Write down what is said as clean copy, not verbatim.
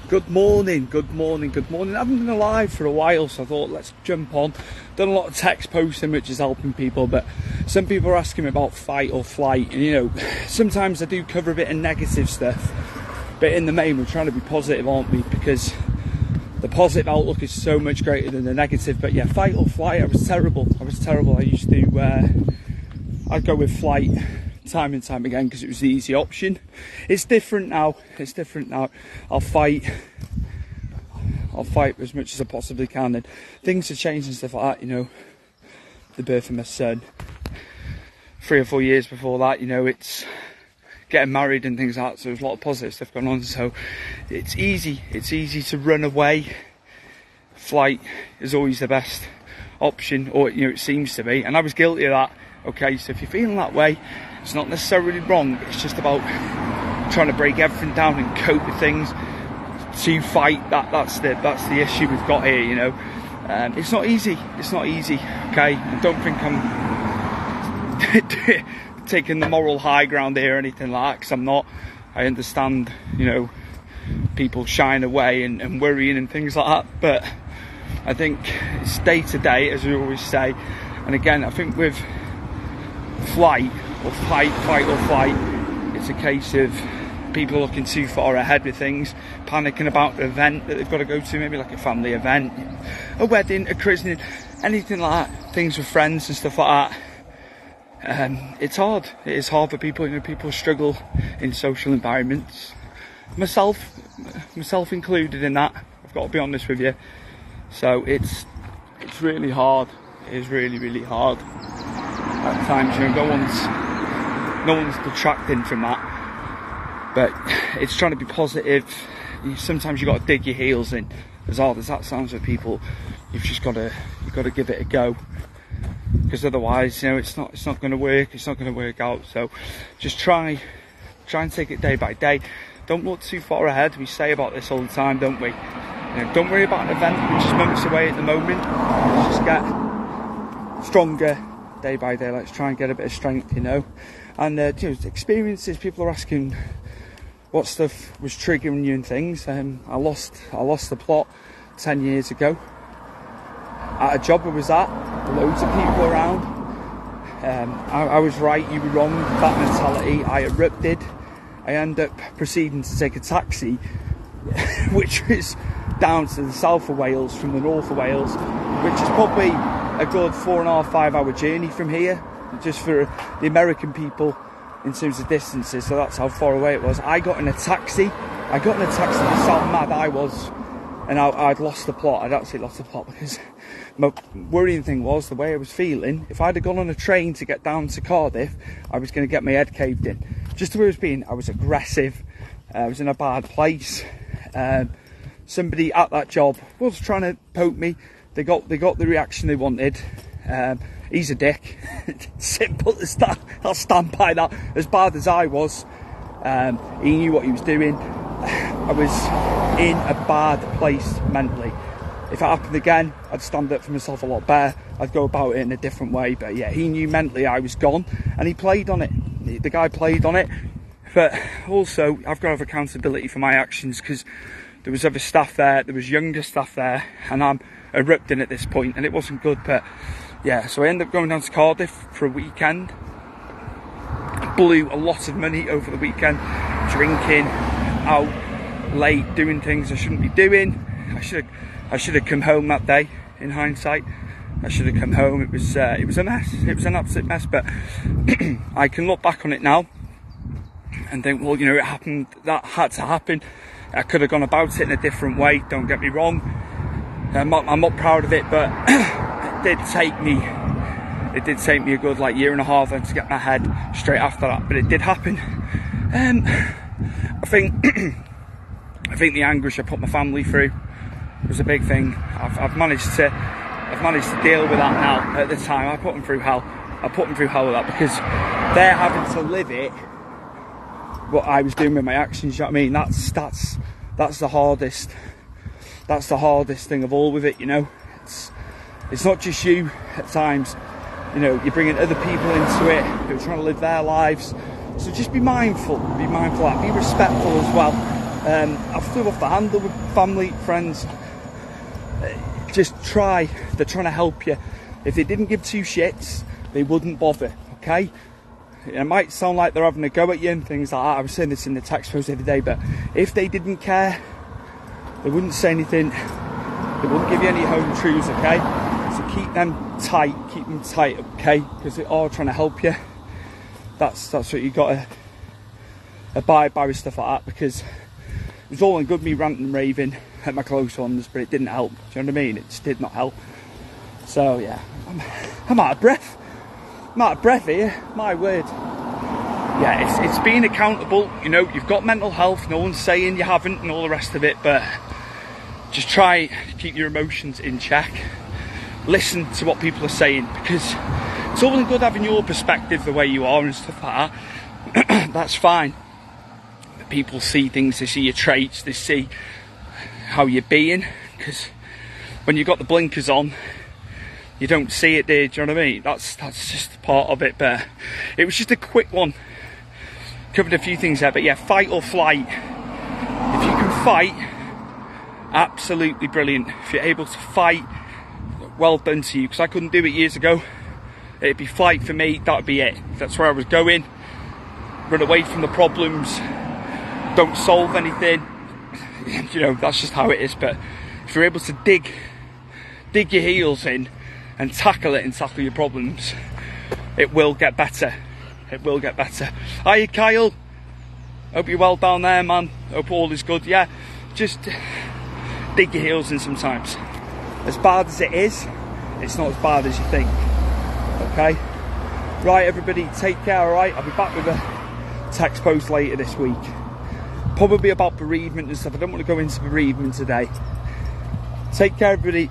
Good morning. I haven't been alive for a while, so I thought let's jump on. Done a lot of text posting, which is helping people, but some people are asking me about fight or flight. And sometimes I do cover a bit of negative stuff, but in the main, we're trying to be positive, aren't we? Because the positive outlook is so much greater than the negative. But yeah, fight or flight, I was terrible. I used to, I'd go with flight time and time again because it was the easy option. It's different now. I'll fight as much as I possibly can, and things have changed and stuff like that. The birth of my son, 3 or 4 years before that, it's getting married and things like that, so there's a lot of positive stuff going on. So it's easy to run away. Flight is always the best option, or it seems to be, and I was guilty of that. Okay, so if you're feeling that way, it's not necessarily wrong. It's just about trying to break everything down and cope with things to fight. That's the issue we've got here. It's not easy. Okay, I don't think I'm taking the moral high ground here or anything like that, because I'm not. I understand, people shying away and worrying and things like that, but I think it's day to day, as we always say. And again, I think with fight or flight, it's a case of people looking too far ahead with things, panicking about the event that they've got to go to, maybe like a family event, a wedding, a christening, anything like that, things with friends and stuff like that. It's hard. It is hard for people. People struggle in social environments. Myself included in that. I've got to be honest with you. So it's really hard. It is really, really hard at times. No one's detracting from that, but it's trying to be positive. Sometimes you've got to dig your heels in. As hard as that sounds for people, you've got to give it a go, because otherwise, it's not going to work. It's not going to work out. So just try and take it day by day. Don't look too far ahead. We say about this all the time, don't we? Don't worry about an event which is months away at the moment. Let's just get stronger day by day. Let's try and get a bit of strength, and experiences. People are asking what stuff was triggering you and things. I lost the plot 10 years ago at a job I was at, loads of people around. I was right, you were wrong, that mentality. I erupted. I ended up proceeding to take a taxi which was down to the south of Wales from the north of Wales, which is probably a good 4.5-5 hour journey from here, just for the American people in terms of distances. So that's how far away it was. I got in a taxi. That's how mad I was, and I'd lost the plot. I'd actually lost the plot, because my worrying thing was the way I was feeling. If I'd have gone on a train to get down to Cardiff, I was going to get my head caved in. Just the way I was being, I was aggressive. I was in a bad place. Somebody at that job was trying to poke me. They got the reaction they wanted. He's a dick. Simple as that. I'll stand by that. As bad as I was, he knew what he was doing. I was in a bad place mentally. If it happened again, I'd stand up for myself a lot better. I'd go about it in a different way. But yeah, he knew mentally I was gone, and he played on it. The guy played on it. But also, I've got to have accountability for my actions, because there was other staff there, there was younger staff there, and I'm erupting at this point, and it wasn't good. But yeah, so I ended up going down to Cardiff for a weekend. Blew a lot of money over the weekend, drinking, out late, doing things I shouldn't be doing. I should have come home that day. In hindsight, I should have come home. It was a mess. It was an absolute mess. But I can look back on it now and think, well, it happened. That had to happen. I could have gone about it in a different way. Don't get me wrong. I'm not proud of it, but it did take me a good year and a half then to get my head straight after that. But it did happen. I think the anguish I put my family through was a big thing. I've managed to deal with that now. At the time, I put them through hell. with that, because they're having to live it. What I was doing with my actions, you know what I mean? That's the hardest. That's the hardest thing of all with it, It's not just you at times. You're bringing other people into it who are trying to live their lives. So just be mindful of that. Be respectful as well. I've flew off the handle with family, friends. Just try. They're trying to help you. If they didn't give two shits, they wouldn't bother, okay? It might sound like they're having a go at you and things like that. I was saying this in the text post the other day, but if they didn't care, they wouldn't say anything. They wouldn't give you any home truths, okay? So keep them tight, okay? Because they're all trying to help you. That's what you got to abide by with stuff like that, because it was all in good me ranting and raving at my close ones, but it didn't help. Do you know what I mean? It just did not help. So yeah, I'm out of breath. I'm out of breath here, my word. Yeah, it's being accountable. You know, you've got mental health, no one's saying you haven't and all the rest of it, but just try to keep your emotions in check. Listen to what people are saying, because it's all and good having your perspective the way you are and stuff like that. That's fine. But people see things, they see your traits, they see how you're being, because when you've got the blinkers on, you don't see it there, do you know what I mean? That's just part of it. But it was just a quick one. Covered a few things there, but yeah, fight or flight. If you can fight, absolutely brilliant. If you're able to fight, well done to you, because I couldn't do it years ago. It'd be flight for me, that would be it. That's where I was going. Run away from the problems, don't solve anything. You know, that's just how it is. But if you're able to dig your heels in and tackle it and tackle your problems, it will get better. It will get better. Hiya, Kyle. Hope you're well down there, man. Hope all is good. Yeah, just dig your heels in sometimes. As bad as it is, it's not as bad as you think. Okay? Right, everybody, take care, alright? I'll be back with a text post later this week. Probably about bereavement and stuff. I don't want to go into bereavement today. Take care, everybody.